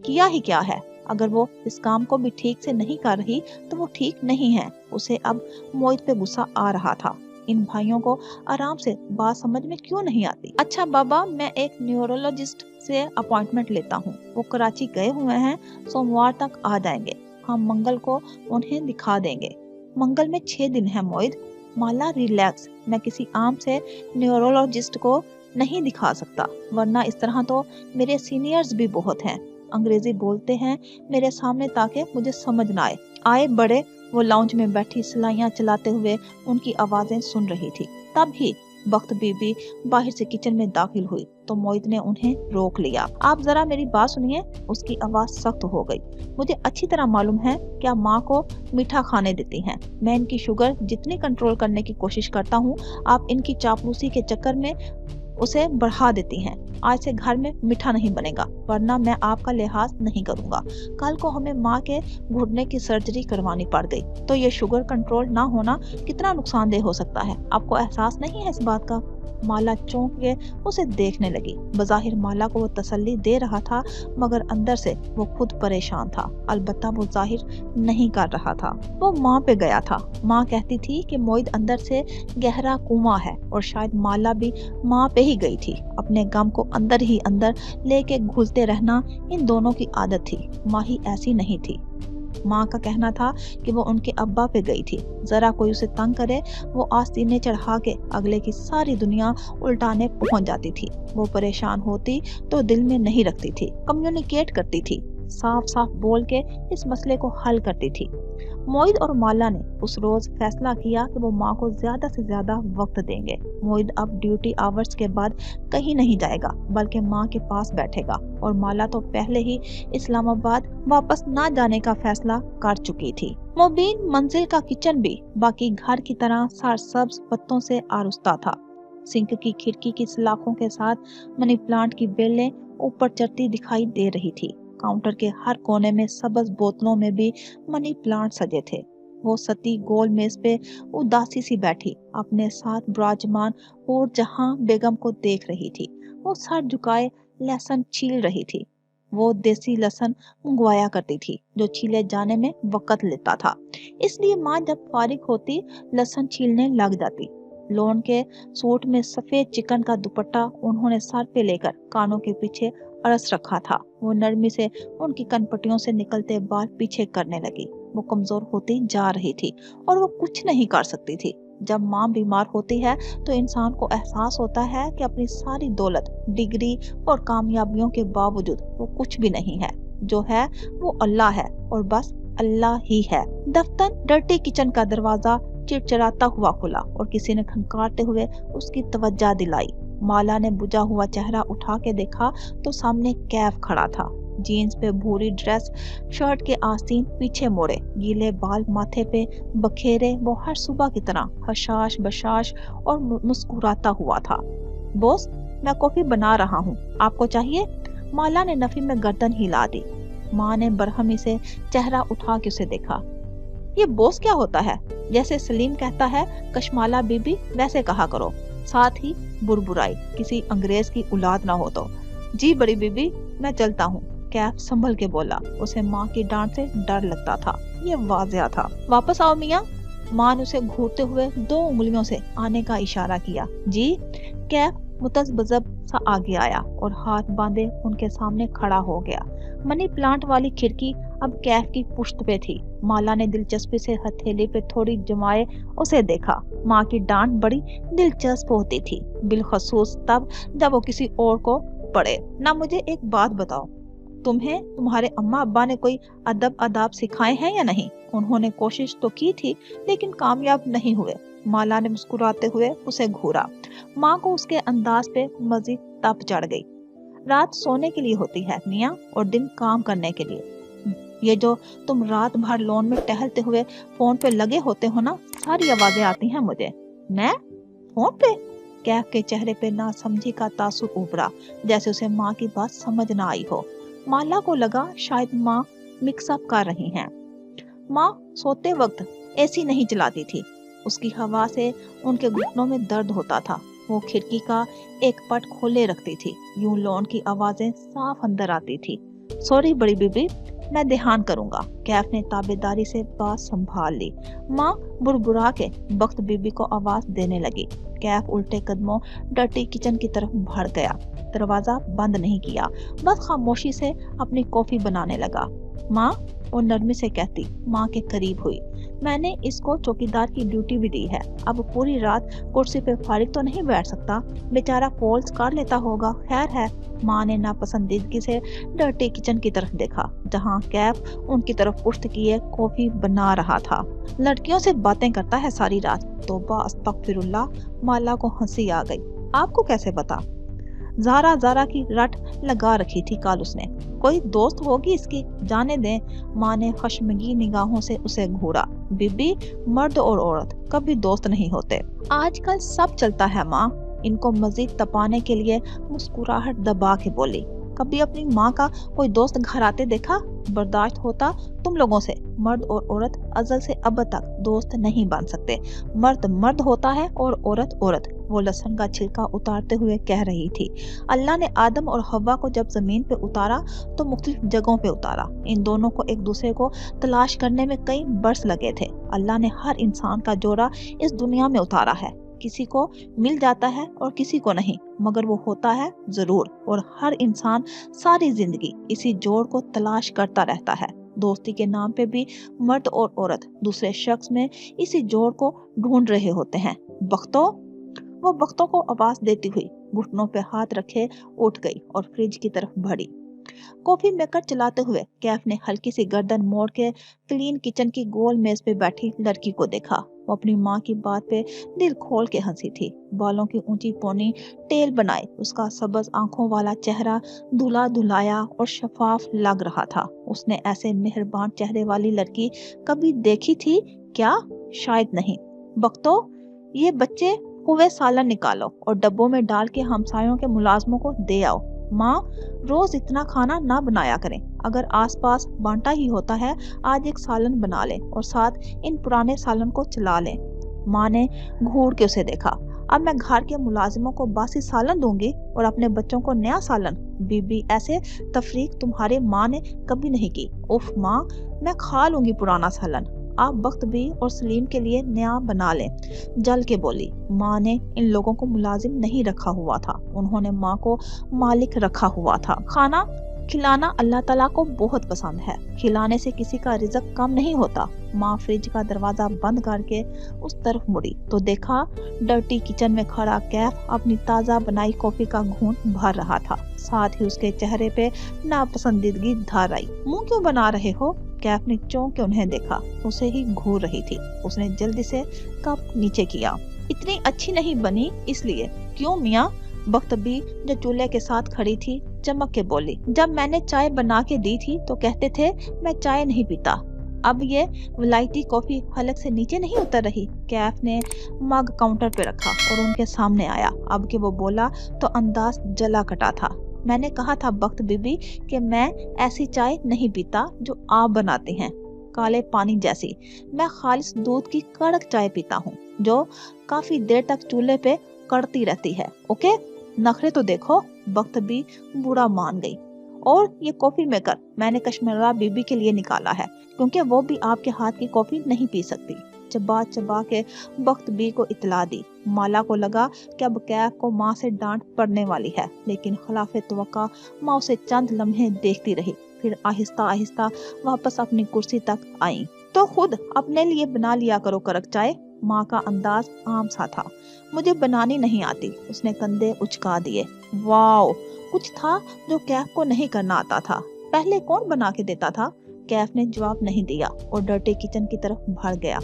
किया ही क्या है? अगर वो इस काम को भी ठीक से नहीं कर रही तो वो ठीक नहीं है। उसे अब मोहित पे गुस्सा आ रहा था। इन भाइयों को आराम से बात समझ में क्यों नहीं आती? अच्छा बाबा, मैं एक न्यूरोलॉजिस्ट से अपॉइंटमेंट लेता हूँ। वो कराची गए हुए हैं, सोमवार तक आ जाएंगे। हम मंगल को उन्हें दिखा देंगे। मंगल में 6 दिन है मोहित। माला रिलैक्स, मैं किसी आम से न्यूरोलॉजिस्ट को नहीं दिखा सकता, वरना इस तरह तो मेरे सीनियर्स भी बहुत हैं, अंग्रेजी बोलते हैं मेरे सामने ताकि मुझे समझ ना आए बड़े। वो लाउंज में बैठी सिलाइयां चलाते हुए उनकी आवाजें सुन रही थी। तब ही वक्त बीबी बाहर से किचन में दाखिल हुई तो मोहित ने उन्हें रोक लिया। आप जरा मेरी बात सुनिए। उसकी आवाज सख्त हो गई। मुझे अच्छी तरह मालूम है कि आप माँ को मीठा खाने देती हैं। मैं इनकी शुगर जितनी कंट्रोल करने की कोशिश करता हूँ, आप इनकी चापलूसी के चक्कर में उसे बढ़ा देती हैं। आज से घर में मीठा नहीं बनेगा, वरना मैं आपका लिहाज नहीं करूंगा। कल को हमें माँ के घुटने की सर्जरी करवानी पड़ गई तो ये शुगर कंट्रोल ना होना कितना नुकसानदेह हो सकता है। आपको एहसास नहीं है इस बात का? माला चौंक के उसे देखने लगी। बज़ाहिर माला को वो तसल्ली दे रहा था, मगर अंदर से वो खुद परेशान था। अलबत्ता वो जाहिर नहीं कर रहा था। वो माँ पे गया था। माँ कहती थी कि मोहित अंदर से गहरा कुआं है, और शायद माला भी माँ पे ही गई थी। अपने गम को अंदर ही अंदर लेके घुलते रहना इन दोनों की आदत थी। माँ ही ऐसी नहीं थी। माँ का कहना था कि वो उनके अब्बा पे गई थी। जरा कोई उसे तंग करे, वो आस्तीने चढ़ा के अगले की सारी दुनिया उल्टाने पहुंच जाती थी। वो परेशान होती तो दिल में नहीं रखती थी, कम्युनिकेट करती थी, साफ साफ बोल के इस मसले को हल करती थी। मोहित और माला ने उस रोज फैसला किया कि वो माँ को ज्यादा से ज्यादा वक्त देंगे। मोहित अब ड्यूटी आवर्स के बाद कहीं नहीं जाएगा, बल्कि माँ के पास बैठेगा, और माला तो पहले ही इस्लामाबाद वापस ना जाने का फैसला कर चुकी थी। मुबीन मंजिल का किचन भी बाकी घर की तरह सरसब्ज पत्तों से आरुस्ता था। सिंक की खिड़की की सलाखों के साथ मनी प्लांट की बेलें ऊपर चढ़ती दिखाई दे रही थी। काउंटर के हर कोने में सब्ज बोतलों में भी मनी प्लांट सजे थे। वो सती गोल मेज पे उदासी सी बैठी अपने साथ विराजमान और जहां बेगम को देख रही थी। वो सर झुकाए लहसुन छील रही थी। वो देसी लहसुन मंगवाया करती थी, जो छीले जाने में वक्त लेता था, इसलिए माँ जब फारिग होती लहसुन छीलने लग जाती। लॉन के सूट में सफेद चिकन का दुपट्टा उन्होंने सर पे लेकर कानों के पीछे अरस रखा था। वो नरमी से उनकी कनपटियों से निकलते बाल पीछे करने लगी। वो कमजोर होती जा रही थी और वो कुछ नहीं कर सकती थी। जब माँ बीमार होती है तो इंसान को एहसास होता है कि अपनी सारी दौलत, डिग्री और कामयाबियों के बावजूद वो कुछ भी नहीं है। जो है वो अल्लाह है, और बस अल्लाह ही है। दफ्तर डर्टी किचन का दरवाजा चिड़चिड़ाता हुआ खुला और किसी ने खनकारते हुए उसकी तवज्जो दिलाई। माला ने बुझा हुआ चेहरा उठा के देखा तो सामने कैफ खड़ा था। जीन्स पे भूरी ड्रेस, शर्ट के आस्तीन पीछे मोड़े, गीले बाल माथे पे बखेरे, वो हर सुबह की तरह हशाश बशाश और मुस्कुराता हुआ था। बॉस, मैं कॉफी बना रहा हूँ, आपको चाहिए? माला ने नफी में गर्दन हिला दी। माँ ने बरहमी से चेहरा उठा के उसे देखा। ये बॉस क्या होता है? जैसे सलीम कहता है कशमाला बीबी, वैसे कहा करो। साथ ही बुरबुराई, किसी अंग्रेज की औलाद ना हो तो। जी बड़ी बीबी, मैं चलता हूँ, कैफ संभल के बोला। उसे माँ की डांट से डर लगता था, ये वाज़िया था। वापस आओ मियाँ। माँ ने उसे घूरते हुए 2 उंगलियों से आने का इशारा किया। जी। कैफ मुतज़ब्ज़ब सा आगे आया और हाथ बांधे उनके सामने खड़ा हो गया। मनी प्लांट वाली खिड़की अब कैफ की पुश्त पे थी। माला ने दिलचस्पी से हथेली पे थोड़ी जमाए उसे देखा। माँ की डांट बड़ी दिलचस्प होती थी, बिलखसूस तब जब वो किसी और को पड़े। ना मुझे एक बात बताओ, तुम्हें तुम्हारे अम्मा अब्बा ने कोई अदब आदाब सिखाए हैं या नहीं? उन्होंने कोशिश तो की थी लेकिन कामयाब नहीं हुए। माला ने मुस्कुराते हुए उसे घूरा। माँ को उसके अंदाज पे मजीद तप चढ़ गई। रात सोने के लिए होती है मियाँ, और दिन काम करने के लिए। ये जो तुम रात भर लॉन में टहलते हुए फोन पे लगे होते हो ना, सारी आवाजें आती हैं मुझे। मैं फोन पे? कैफ के चेहरे पे नासमझी का तासुर उभरा, जैसे उसे माँ की बात समझ ना आई हो। माला को लगा शायद माँ मिक्सअप कर रही हैं। माँ सोते वक्त एसी नहीं चलाती थी। उसकी हवा से उनके घुटनों में दर्द होता था। वो खिड़की का एक पट खोले रखती थी, यूं लॉन की आवाजें साफ अंदर आती थी। सॉरी बड़ी बीबी, मैं ध्यान करूंगा। कैफ ने ताबेदारी से बात संभाल ली। माँ बुरबुरा के बख्त बीबी को आवाज देने लगी। कैफ उल्टे कदमों डर्टी किचन की तरफ बढ़ गया। दरवाजा बंद नहीं किया, बस खामोशी से अपनी कॉफी बनाने लगा। माँ, वो नरमी से कहती, माँ के करीब हुई। मैंने इसको चौकीदार की ड्यूटी भी दी है। अब पूरी रात कुर्सी पे फारिग तो नहीं बैठ सकता, बेचारा कॉल्स कर लेता होगा। खैर है। माँ ने नापसंदीदगी से डर्टी किचन की तरफ देखा, जहाँ कैफ उनकी तरफ पुश्त किए कॉफी बना रहा था। लड़कियों से बातें करता है सारी रात। तौबा अस्तगफिरुल्लाह। माला को हंसी आ गई। आपको कैसे पता? ज़ारा की रट लगा रखी थी कल उसने। कोई दोस्त होगी इसकी, जाने दें। माँ ने खशमगीन निगाहों से उसे घूरा। बीबी, मर्द और औरत कभी दोस्त नहीं होते। आजकल सब चलता है माँ। इनको मजीद तपाने के लिए मुस्कुराहट दबा के बोली। कभी अपनी माँ का कोई दोस्त घर आते देखा? बर्दाश्त होता तुम लोगों से? मर्द और औरत अजल से अब तक दोस्त नहीं बन सकते। मर्द मर्द होता है और औरत औरत। वो लहसुन का छिलका उतारते हुए कह रही थी। अल्लाह ने आदम और हव्वा को जब जमीन पे उतारा तो मुख्तलिफ जगहों पे उतारा। इन दोनों को एक दूसरे को तलाश करने में कई बरस लगे थे। अल्लाह ने हर इंसान का जोड़ा इस दुनिया में उतारा है। किसी को मिल जाता है और किसी को नहीं, मगर वो होता है जरूर। और हर इंसान सारी जिंदगी इसी जोड़ को तलाश करता रहता है। दोस्ती के नाम पे भी मर्द और औरत दूसरे शख्स में इसी जोड़ को ढूंढ रहे होते हैं। बख्तो, वो बख्तों को आवाज देती हुई घुटनों पे हाथ रखे उठ गई और फ्रिज की तरफ बढ़ी। कॉफी मेकर चलाते हुए कैफ ने हल्की सी गर्दन मोड़ के क्लीन किचन की गोल मेज पे बैठी लड़की को देखा। वो अपनी माँ की बात पे दिल खोल के हंसी थी। बालों की ऊंची पौनी टेल बनाए उसका सबज आंखों वाला चेहरा धुला धुलाया और शफाफ लग रहा था। उसने ऐसे मेहरबान चेहरे वाली लड़की कभी देखी थी क्या? शायद नहीं। बख्तो, ये बच्चे हुए सालन निकालो और डब्बों में डाल के हमसायों के मुलाजमों को दे आओ। माँ, रोज इतना खाना ना बनाया करें। अगर आसपास बांटा ही होता है, आज एक सालन बना लें और साथ इन पुराने सालन को चला लें। माँ ने घूर के उसे देखा। अब मैं घर के मुलाजिमों को बासी सालन दूंगी और अपने बच्चों को नया सालन? बीबी, ऐसे तफरीक तुम्हारे माँ ने कभी नहीं की। उफ माँ, मैं खा लूंगी पुराना सालन। आप बख्त भी और सलीम के लिए नया बना लें, जल के बोली। माँ ने इन लोगों को मुलाजिम नहीं रखा हुआ था, उन्होंने माँ को मालिक रखा हुआ था। खाना खिलाना अल्लाह ताला को बहुत पसंद है। खिलाने से किसी का रिज़्क कम नहीं होता। माँ फ्रिज का दरवाजा बंद करके उस तरफ मुड़ी तो देखा डर्टी किचन में खड़ा कैफ अपनी ताज़ा बनाई कॉफी का घूंट भर रहा था। साथ ही उसके चेहरे पे नापसंदीदगी धार आई। मुंह क्यों बना रहे हो? कैफ ने चौंक के उन्हें देखा। उसे ही घूर रही थी। उसने जल्दी से कप नीचे किया। इतनी अच्छी नहीं बनी इसलिए। क्यों मियाँ? बख्तबी जो चूल्हे के साथ खड़ी थी चमक के बोली। जब मैंने चाय बना के दी थी तो कहते थे मैं चाय नहीं पीता। अब ये विलायती कॉफी हलक से नीचे नहीं उतर रही। कैफ ने मग काउंटर पे रखा और उनके सामने आया। अब के वो बोला तो अंदाज जला कटा था। मैंने कहा था बख्त बीबी कि मैं ऐसी चाय नहीं पीता जो आप बनाते हैं, काले पानी जैसी। मैं खालिस दूध की कड़क चाय पीता हूँ जो काफी देर तक चूल्हे पे कड़ती रहती है। ओके, नखरे तो देखो। बख्त भी बूढ़ा मान गई। और ये कॉफी मेकर मैंने कश्मीरा बीबी के लिए निकाला है क्योंकि वो भी आपके हाथ की कॉफी नहीं पी सकती। चबा चबा के बख्त बी को इतला दी। माला को लगा कि अब कैफ को माँ से डांट पड़ने वाली है, लेकिन खिलाफे तवक्का माँ उसे चंद लम्हे देखती रही। फिर आहिस्ता आहिस्ता वापस अपनी कुर्सी तक आई। तो खुद अपने लिए बना लिया करो कड़क चाय। माँ का अंदाज आम सा था। मुझे बनानी नहीं आती, उसने कंधे उचका दिए। वाओ, कुछ था जो कैफ को नहीं करना आता था। पहले कौन बना के देता था? कैफ ने जवाब नहीं दिया और डर्टी किचन की तरफ बढ़ गया।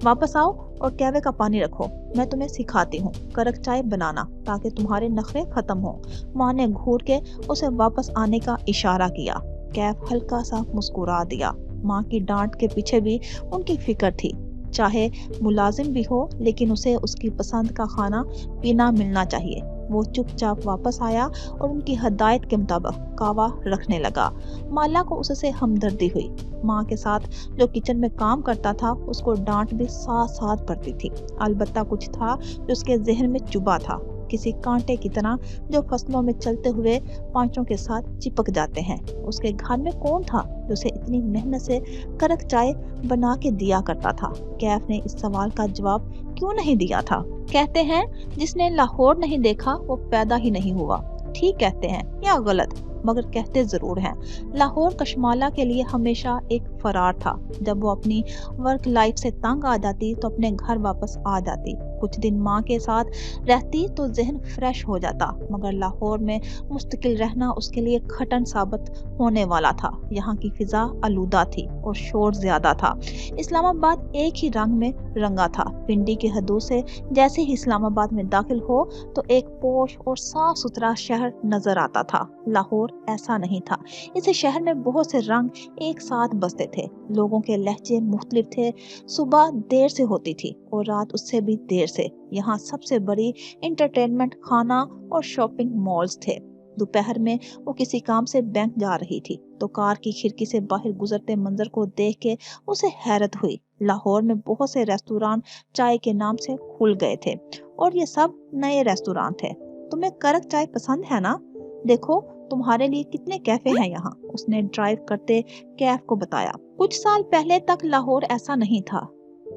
वापस आओ और कैवे का पानी रखो, मैं तुम्हें सिखाती हूँ कड़क चाय बनाना ताकि तुम्हारे नखरे खत्म हो। माँ ने घूर के उसे वापस आने का इशारा किया। कैफ हल्का सा मुस्कुरा दिया। माँ की डांट के पीछे भी उनकी फिक्र थी। चाहे मुलाजिम भी हो, लेकिन उसे उसकी पसंद का खाना पीना मिलना चाहिए। वो चुपचाप वापस आया और उनकी हदायत के मुताबिक कावा रखने लगा। माला को उससे हमदर्दी हुई। माँ के साथ जो किचन में काम करता था उसको डांट भी साथ साथ पड़ती थी। अलबत्ता कुछ था जो उसके जहन में चुभा था, किसी कांटे की तरह जो फसलों में चलते हुए पांचों के साथ चिपक जाते हैं। उसके घर में कौन था जो उसे इतनी मेहनत से कड़क चाय बना के दिया करता था? कैफ ने इस सवाल का जवाब क्यों नहीं दिया था? कहते हैं जिसने लाहौर नहीं देखा वो पैदा ही नहीं हुआ। ठीक कहते हैं या गलत? मगर कहते जरूर हैं। लाहौर कशमाला के लिए हमेशा एक फरार था। जब वो अपनी वर्क लाइफ से तंग आ जाती तो अपने घर वापस आ जाती। कुछ दिन माँ के साथ रहती तो जहन फ्रेश हो जाता, मगर लाहौर में मुस्तकिल रहना उसके लिए खटन साबित होने वाला था। यहाँ की फिजा आलूदा थी और शोर ज्यादा था। इस्लामाबाद एक ही रंग में रंगा था। पिंडी की हदों से जैसे ही इस्लामाबाद में दाखिल हो तो एक पोश और साफ सुथरा शहर नजर आता था। लाहौर ऐसा नहीं था। इस शहर में बहुत से रंग एक साथ बसते थे। लोगों के लहजे मुख्तलिफ थे। सुबह देर से होती थी और रात उससे भी देर से। यहाँ सबसे बड़ी एंटरटेनमेंट खाना और शॉपिंग मॉल्स थे। दोपहर में वो किसी काम से बैंक जा रही थी तो कार की खिड़की से बाहर गुजरते मंजर को देख के उसे हैरत हुई। लाहौर में बहुत से रेस्टोरेंट चाय के नाम से खुल गए थे और ये सब नए रेस्टोरेंट थे। तुम्हें कड़क चाय पसंद है ना? देखो तुम्हारे लिए कितने कैफे हैं यहाँ, उसने ड्राइव करते कैफ को बताया। कुछ साल पहले तक लाहौर ऐसा नहीं था।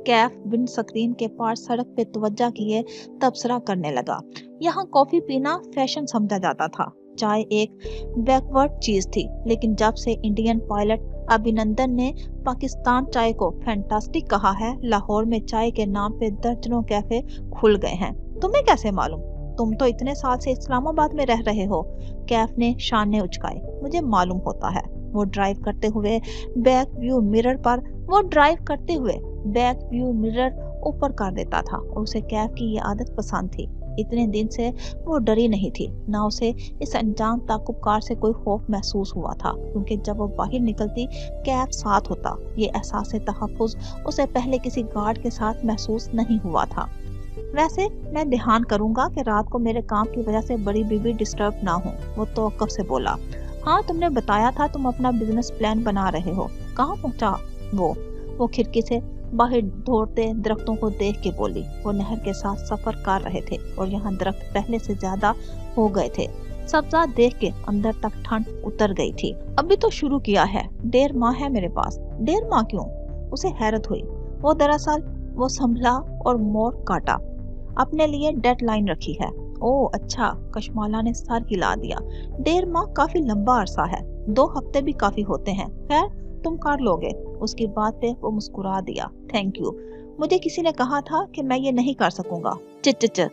कैफ विंड स्क्रीन के पार सड़क पे तवज्जो किए तबसरा करने लगा। यहाँ कॉफी पीना फैशन समझा जाता था, चाय एक बैकवर्ड चीज थी। लेकिन जब से इंडियन पायलट अभिनंदन ने पाकिस्तान चाय को फैंटास्टिक कहा है, लाहौर में चाय के नाम पे दर्जनों कैफे खुल गए हैं। तुम्हें कैसे मालूम? तुम तो इतने साल से इस्लामाबाद में रह रहे हो। कैफ ने शाने उचकाए। मुझे मालूम होता है। वो ड्राइव करते हुए बैक व्यू मिरर ऊपर कर देता था और उसे कैफ की ये आदत पसंद थी। इतने दिन से वो डरी नहीं थी, ना उसे इस अनजान ताकुबकार से कोई खौफ महसूस हुआ था, क्योंकि जब वो बाहर निकलती कैफ साथ होता। ये एहसास तहफ़्फ़ुज़ उसे पहले किसी गार्ड के साथ महसूस नहीं हुआ था। वैसे मैं ध्यान करूंगा कि रात को मेरे काम की वजह से बड़ी बीबी डिस्टर्ब ना हो, वो तवक्कुफ से बोला। हाँ, तुमने बताया था तुम अपना बिजनेस प्लान बना रहे हो, कहाँ पहुँचा वो खिड़की से बाहर दौड़ते दरख्तों को देख के बोली। वो नहर के साथ सफर कर रहे थे और यहाँ दरख्त पहले से ज्यादा हो गए थे। सब्जा देख के अंदर तक ठंड उतर गई थी। अभी तो शुरू किया है, 1.5 माह है मेरे पास। 1.5 माह क्यों? उसे हैरत हुई। वो दरअसल वो संभला और मोड़ काटा। अपने लिए डेडलाइन रखी है। ओह अच्छा, कशमाला ने सर हिला दिया। 1.5 माह काफी लंबा अरसा है, 2 हफ्ते भी काफी होते हैं। खैर तुम कर लोगे। उसकी बात पे वो मुस्कुरा दिया। थैंक यू, मुझे किसी ने कहा था कि मैं ये नहीं कर सकूंगा। च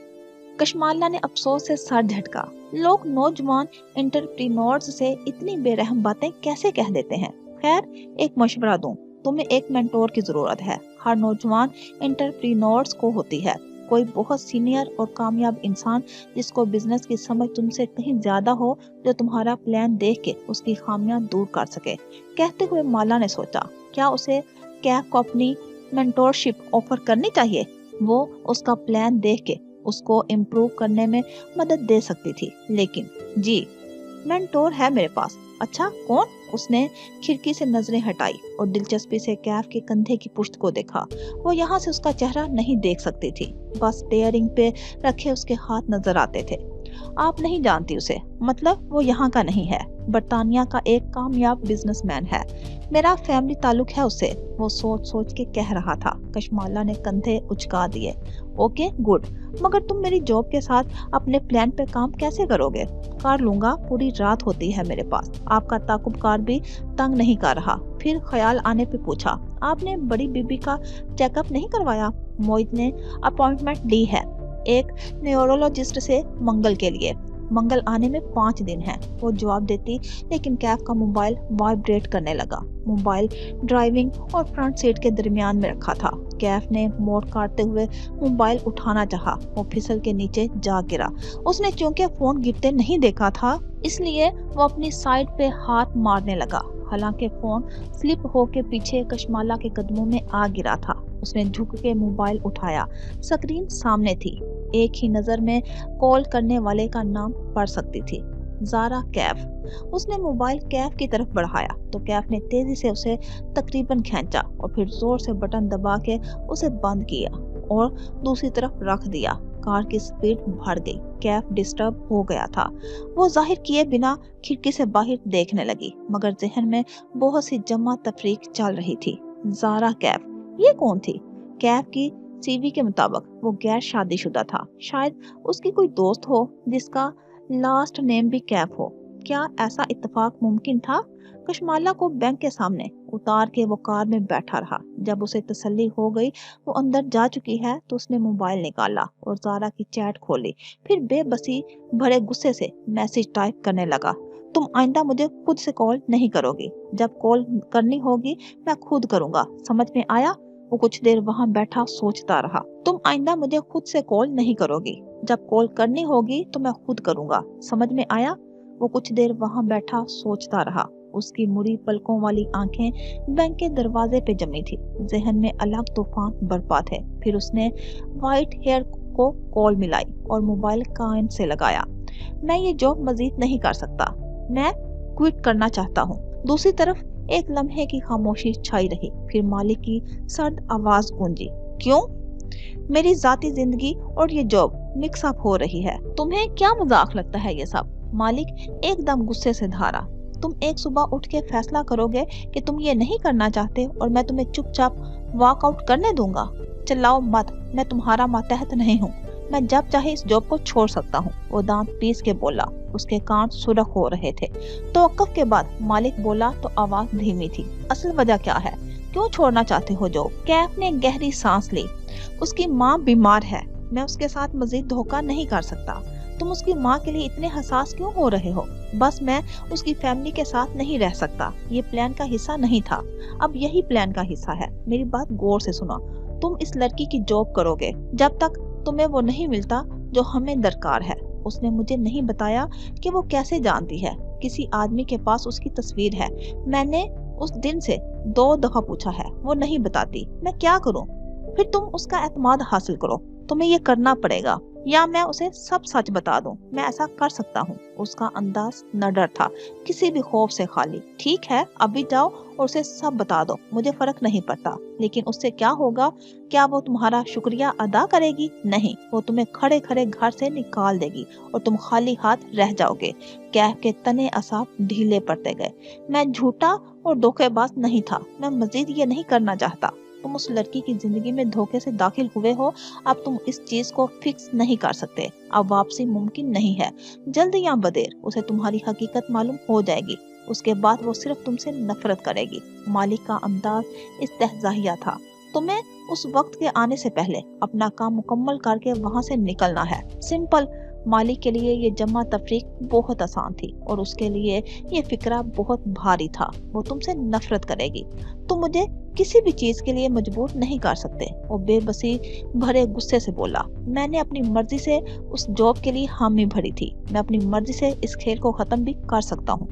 कशमाला ने अफसोस से सर झटका। लोग नौजवान एंटरप्रेन्योर्स से इतनी बेरहम बातें कैसे कह देते हैं। खैर एक मशवरा दूं, तुम्हें एक मेंटोर की जरूरत है। हर नौजवान एंटरप्रेन्योर्स को होती है, कोई बहुत सीनियर और कामयाब इंसान जिसको बिजनेस की समझ तुमसे कहीं ज्यादा हो, जो तुम्हारा प्लान देख के उसकी खामियां दूर कर सके। कहते हुए माला ने सोचा, क्या उसे कैफ को अपनी मेंटोरशिप ऑफर करनी चाहिए? वो उसका प्लान देख के उसको इम्प्रूव करने में मदद दे सकती थी। लेकिन जी, मेंटोर है मेरे पास। अच्छा कौन? उसने खिड़की से नजरें हटाई और दिलचस्पी से कैफ के कंधे की पुश्त को देखा। वो यहाँ से उसका चेहरा नहीं देख सकती थी, बस स्टीयरिंग पे रखे उसके हाथ नजर आते थे। आप नहीं जानती उसे? मतलब वो यहाँ का नहीं है, बर्तानिया का एक कामयाब बिजनेसमैन है। मेरा फैमिली ताल्लुक है उससे, वो सोच सोच के कह रहा था। कशमाला ने कंधे उचका दिए। ओके गुड, मगर तुम मेरी जॉब के साथ अपने प्लान पे काम कैसे करोगे? कर लूंगा, पूरी रात होती है मेरे पास। आपका ताकुबकार भी तंग नहीं कर रहा। फिर ख्याल आने पे पूछा, आपने बड़ी बीबी का चेकअप नहीं करवाया? मोहित ने अपॉइंटमेंट ली है एक न्यूरोलॉजिस्ट से मंगल के लिए। मंगल आने में 5 दिन है, वो जवाब देती, लेकिन कैफ का मोबाइल वाइब्रेट करने लगा। मोबाइल ड्राइविंग और फ्रंट सीट के दरमियान में रखा था। कैफ ने मोड़ काटते हुए मोबाइल उठाना चाहा, वो फिसल के नीचे जा गिरा। उसने चूंकि फोन गिरते नहीं देखा था, इसलिए वो अपनी साइड पे हाथ मारने लगा। हालांकि फोन स्लिप होके पीछे कशमाला के कदमों में आ गिरा था। उसने झुक के मोबाइल उठाया। स्क्रीन सामने थी। एक ही नजर में कॉल करने वाले का नाम पढ़ सकती थी, ज़ारा कैफ। उसने मोबाइल कैफ की तरफ बढ़ाया तो कैफ ने तेजी से उसे तकरीबन खींचा और फिर जोर से बटन दबा के उसे बंद किया और दूसरी तरफ रख दिया। कार की स्पीड बढ़ गई। कैफ डिस्टर्ब हो गया था। वो जाहिर किए बिना खिड़की से बाहर देखने लगी, मगर जहन में बहुत सी जमा तफरीक चल रही थी। ज़ारा कैफ, ये कौन थी? कैफ की सीवी के मुताबिक वो गैर शादीशुदा था। शायद उसकी कोई दोस्त हो जिसका लास्ट नेम भी कैफ हो। क्या ऐसा इत्तेफाक मुमकिन था? कशमाला को बैंक के सामने उतार के वो कार में बैठा रहा। जब उसे तसल्ली हो गई वो अंदर जा चुकी है तो उसने मोबाइल निकाला और ज़ारा की चैट खोली। फिर बेबसी भरे गुस्से से मैसेज टाइप करने लगा। तुम आइंदा मुझे खुद से कॉल नहीं करोगी। जब कॉल करनी होगी मैं खुद करूंगा, समझ में आया? वो कुछ देर वहां बैठा सोचता रहा। तुम आइंदा मुझे खुद से कॉल नहीं करोगी। जब कॉल करनी होगी तो मैं खुद करूंगा, समझ में आया? वो कुछ देर वहां बैठा सोचता रहा। उसकी मुड़ी पलकों वाली आंखें बैंक के दरवाजे पे जमी थी। जहन में अलग तूफान बरपा थे। फिर उसने व्हाइट हेयर को कॉल मिलाई और मोबाइल कान से लगाया। मैं ये जॉब मजीद नहीं कर सकता, मैं क्विट करना चाहता हूँ। दूसरी तरफ एक लम्हे की खामोशी छाई रही, फिर मालिक की सर्द आवाज गूंजी, क्यों? मेरी जाती जिंदगी और ये जॉब मिक्स अप हो रही है। तुम्हें क्या मजाक लगता है ये सब? मालिक एकदम गुस्से से धारा, तुम एक सुबह उठ के फैसला करोगे कि तुम ये नहीं करना चाहते और मैं तुम्हें चुपचाप वॉकआउट करने दूंगा? चिल्लाओ मत, मैं तुम्हारा मातहत नहीं हूँ। मैं जब चाहे इस जॉब को छोड़ सकता हूँ। वो दांत पीस के बोला, उसके कान सुर्ख हो रहे थे। तवक्कुफ के बाद मालिक बोला तो आवाज धीमी थी, असल वजह क्या है? क्यों छोड़ना चाहते हो जॉब? कैफ ने गहरी सांस ली। उसकी माँ बीमार है, मैं उसके साथ मजीद धोखा नहीं कर सकता। तुम उसकी माँ के लिए इतने हसास क्यों हो रहे हो? बस मैं उसकी फैमिली के साथ नहीं रह सकता। ये प्लान का हिस्सा नहीं था, अब यही प्लान का हिस्सा है। मेरी बात गौर से सुनो। तुम इस लड़की की जॉब करोगे जब तक तुम्हें वो नहीं मिलता जो हमें दरकार है। उसने मुझे नहीं बताया कि वो कैसे जानती है। किसी आदमी के पास उसकी तस्वीर है। मैंने उस दिन से 2 दफा पूछा है, वो नहीं बताती। मैं क्या करूं? फिर तुम उसका एतमाद हासिल करो। तुम्हें ये करना पड़ेगा, या मैं उसे सब सच बता दूं। मैं ऐसा कर सकता हूँ। उसका अंदाज न डर था, किसी भी खौफ से खाली। ठीक है, अभी जाओ और उसे सब बता दो, मुझे फर्क नहीं पड़ता। लेकिन उससे क्या होगा? क्या वो तुम्हारा शुक्रिया अदा करेगी? नहीं, वो तुम्हें खड़े खड़े घर से निकाल देगी और तुम खाली हाथ रह जाओगे। कैफ के तने असाब ढीले पड़ते गए। मैं झूठा और धोखेबाज नहीं था। मैं मजीद ये नहीं करना चाहता। तुम उस लड़की की जिंदगी में धोखे से दाखिल हुए हो। अब तुम इस चीज को फिक्स नहीं कर सकते। अब वापसी मुमकिन नहीं है। जल्द या बदेर उसे तुम्हारी हकीकत मालूम हो जाएगी। उसके बाद वो सिर्फ तुमसे नफरत करेगी। मालिक का अंदाज इस्तेहज़ाहिया था। तुम्हें उस वक्त के आने से पहले अपना काम मुकम्मल करके वहां से निकलना है। सिंपल। मालिक के लिए ये जमा तफरीक बहुत आसान थी और उसके लिए ये फिक्रा बहुत भारी था। वो तुमसे नफरत करेगी। तुम मुझे किसी भी चीज के लिए मजबूर नहीं कर सकते। वो बेबसी भरे गुस्से से बोला, मैंने अपनी मर्जी से उस जॉब के लिए हामी भरी थी। मैं अपनी मर्जी से इस खेल को खत्म भी कर सकता हूँ।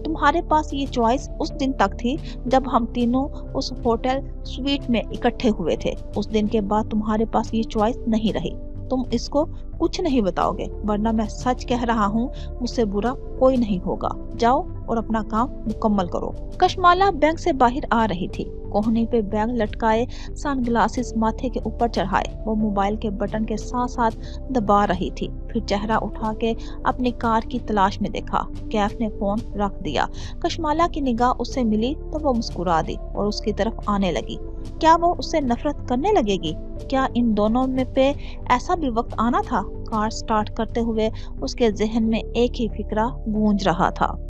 तुम्हारे पास ये चॉइस उस दिन तक थी जब हम तीनों उस होटल स्वीट में इकट्ठे हुए थे। उस दिन के बाद तुम्हारे पास ये चॉइस नहीं रही। तुम इसको कुछ नहीं बताओगे, वरना मैं सच कह रहा हूँ, मुझसे बुरा कोई नहीं होगा। जाओ और अपना काम मुकम्मल करो। कशमाला बैंक से बाहर आ रही थी। कोहनी पे बैग लटकाए, सनग्लासेस माथे के ऊपर चढ़ाए, वो मोबाइल के बटन के साथ साथ दबा रही थी। फिर चेहरा उठा के अपनी कार की तलाश में देखा। कैफ ने फोन रख दिया। कशमाला की निगाह उससे मिली तो वो मुस्कुरा दी और उसकी तरफ आने लगी। क्या वो उससे नफरत करने लगेगी? क्या इन दोनों में पे ऐसा भी वक्त आना था? कार स्टार्ट करते हुए उसके जहन में एक ही फिक्रा गूंज रहा था।